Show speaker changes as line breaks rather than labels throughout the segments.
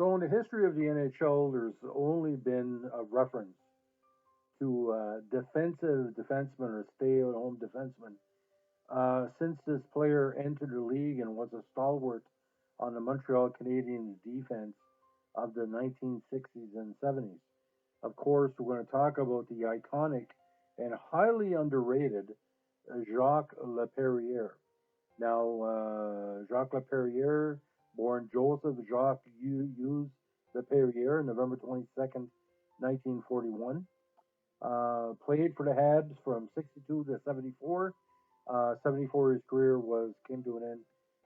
So in the history of the NHL, there's only been a reference to defensive defenseman or stay-at-home defenseman since this player entered the league and was a stalwart on the Montreal Canadiens defense of the 1960s and 70s. Of course, we're going to talk about the iconic and highly underrated Jacques Laperriere. Now, Jacques Laperriere, born Joseph Jacques Hughes Laperriere, November 22nd, 1941, played for the Habs from 62 to 74. 74, his career came to an end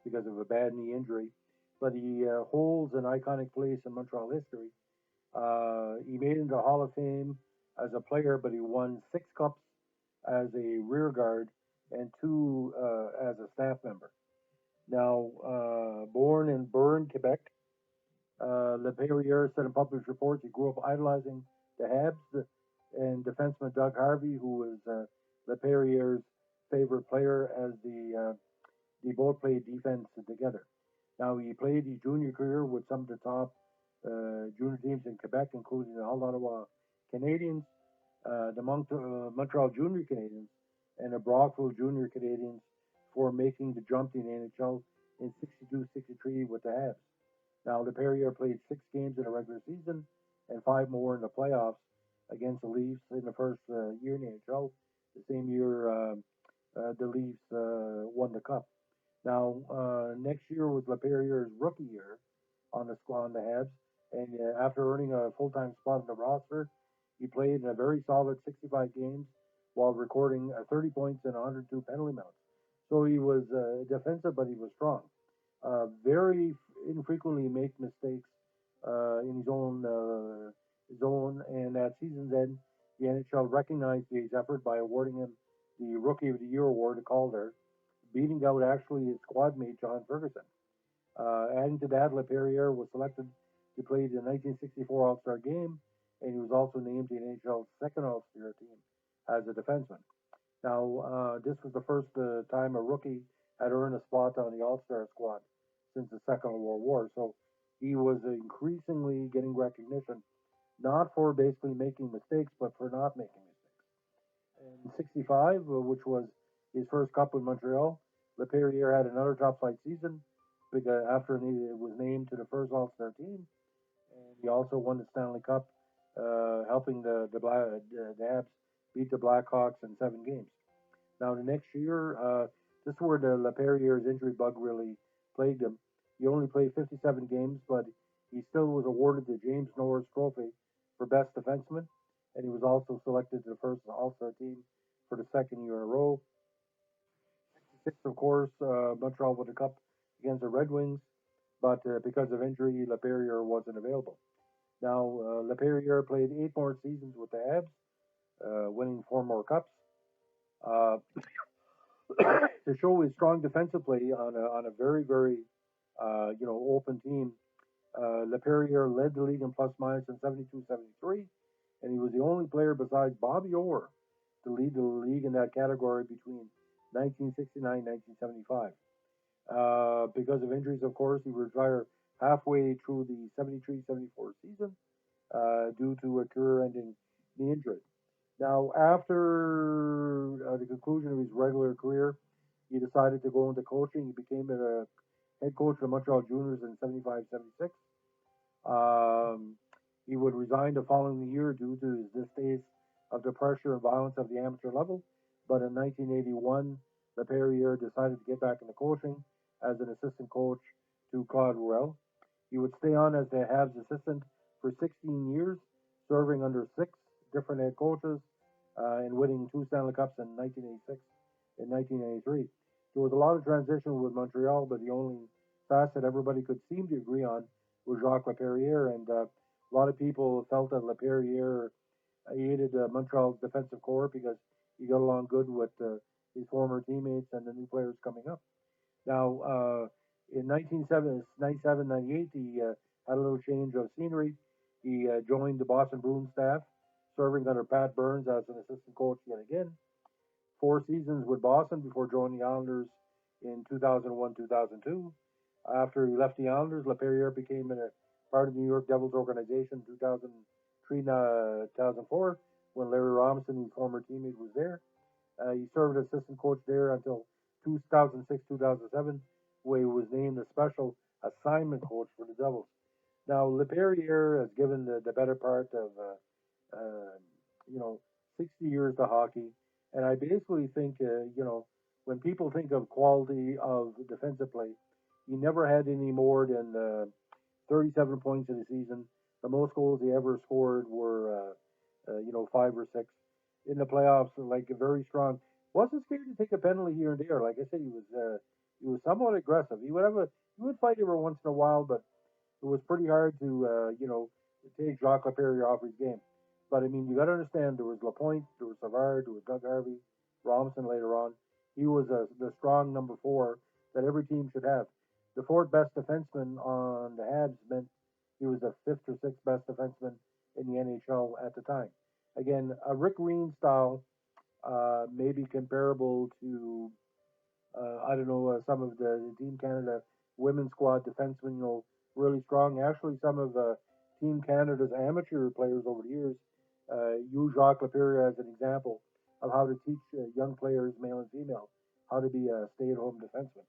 because of a bad knee injury, but he holds an iconic place in Montreal history. He made it into the Hall of Fame as a player, but he won 6 cups as a rear guard and 2 as a staff member. Now, born in Berne, Quebec, Leperriere said in published reports he grew up idolizing the Habs and defenseman Doug Harvey, who was Leperriere's favorite player, as they both played defense together. Now, he played his junior career with some of the top junior teams in Quebec, including the Ottawa Canadiens, the Montreal Junior Canadiens, and the Brockville Junior Canadiens, for making the jump to the NHL in 62-63 with the Habs. Now, Laperriere played 6 games in the regular season and 5 more in the playoffs against the Leafs in the first year in the NHL. The same year, the Leafs won the cup. Now, next year was Laperriere's rookie year on the squad on the Habs, and after earning a full-time spot in the roster, he played in a very solid 65 games while recording 30 points and 102 penalty minutes. So he was defensive, but he was strong. Very infrequently make mistakes in his own, and at season's end, the NHL recognized his effort by awarding him the Rookie of the Year award to Calder, beating out actually his squad mate John Ferguson. Adding to that, Laperriere was selected to play the 1964 All-Star Game, and he was also named to the NHL's second All-Star team as a defenseman. Now, this was the first time a rookie had earned a spot on the All-Star squad since the Second World War. So he was increasingly getting recognition, not for basically making mistakes, but for not making mistakes. In 65, which was his first cup with Montreal, Laperriere had another top flight season because after he was named to the first All-Star team, and he also won the Stanley Cup, helping the Habs beat the Blackhawks in 7 games. Now, the next year, this is where the Laperriere's injury bug really plagued him. He only played 57 games, but he still was awarded the James Norris Trophy for Best Defenseman, and he was also selected to the first All-Star team for the second year in a row. 66, of course, Montreal won the Cup against the Red Wings, but because of injury, Laperriere wasn't available. Now, Laperriere played 8 more seasons with the Habs, winning 4 more cups. To show his strong defensive play on a very, very open team, Laperriere led the league in plus minus in 72-73, and he was the only player besides Bobby Orr to lead the league in that category between 1969 and 1975. Because of injuries, of course, he retired halfway through the 73-74 season due to a career-ending knee injury. Now, after the conclusion of his regular career, he decided to go into coaching. He became a head coach of the Montreal Juniors in 75-76. He would resign the following year due to his distaste of the pressure and violence of the amateur level. But in 1981, Laperriere decided to get back into coaching as an assistant coach to Claude Ruel. He would stay on as the Habs assistant for 16 years, serving under 6 different head coaches and winning 2 Stanley Cups in 1986 and 1983. There was a lot of transition with Montreal, but the only facet everybody could seem to agree on was Jacques Laperriere, and a lot of people felt that Laperriere hated Montreal's defensive core because he got along good with his former teammates and the new players coming up. Now, in 1997-98, he had a little change of scenery. He joined the Boston Bruins staff, serving under Pat Burns as an assistant coach yet again. 4 seasons with Boston before joining the Islanders in 2001-2002. After he left the Islanders, Laperriere became a part of the New York Devils organization 2003, 2004, when Larry Robinson, his former teammate, was there. He served as assistant coach there until 2006, 2007, where he was named the special assignment coach for the Devils. Now, Laperriere has given the better part of, uh, you know, 60 years to hockey. And I basically think, when people think of quality of defensive play, he never had any more than 37 points in a season. The most goals he ever scored were, 5 or 6 in the playoffs. Like very strong. Wasn't scared to take a penalty here and there. Like I said, he was somewhat aggressive. He would fight every once in a while, but it was pretty hard to take Jacques Laperriere off his game. But I mean, you got to understand there was Lapointe, there was Savard, there was Doug Harvey, Robinson later on. He was the strong number 4 that every team should have. The 4th best defenseman on the Habs meant he was the 5th or 6th best defenseman in the NHL at the time. Again, a Rick Green style, maybe comparable to I don't know, some of the Team Canada women's squad defensemen, really strong. Actually, some of Team Canada's amateur players over the years use Jacques Laperriere as an example of how to teach young players, male and female, how to be a stay-at-home defenseman.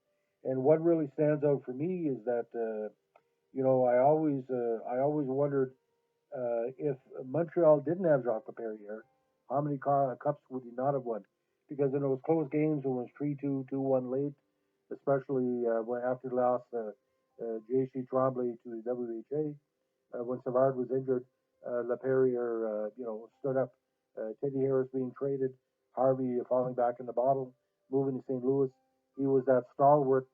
And what really stands out for me is that, I always wondered if Montreal didn't have Jacques Laperriere, how many cups would he not have won? Because in those close games when it was 3-2, 2-1 late, especially when after the loss J.C. Tremblay to the WHA, when Savard was injured, Laperriere, stood up. Teddy Harris being traded, Harvey falling back in the bottle, moving to St. Louis. He was that stalwart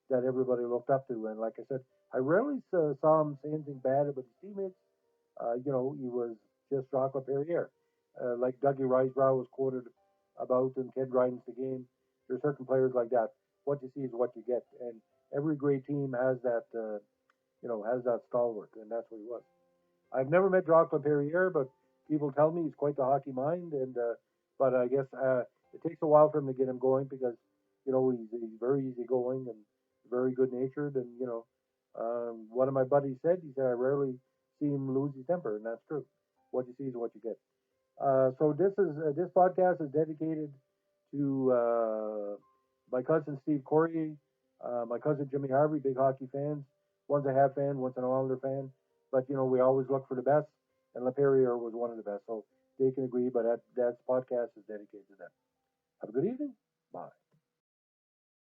that everybody looked up to. And like I said, I rarely saw him say anything bad about his teammates. He was just Jacques Laperriere. Like Dougie Risebrough was quoted about in Ken Dryden's The Game. There are certain players like that. What you see is what you get. And every great team has that, has that stalwart, and that's what he was. I've never met Jacques Laperriere, but people tell me he's quite the hockey mind. And but I guess it takes a while for him to get him going because he's very easygoing and very good natured. And one of my buddies said he said I rarely see him lose his temper, and that's true. What you see is what you get. So this podcast is dedicated to my cousin Steve Corrier, my cousin Jimmy Harvey, big hockey fans. One's a Habs fan, one's an Islander fan. But we always look for the best, and Laperriere was one of the best. So they can agree. But that podcast is dedicated to them. Have a good evening. Bye.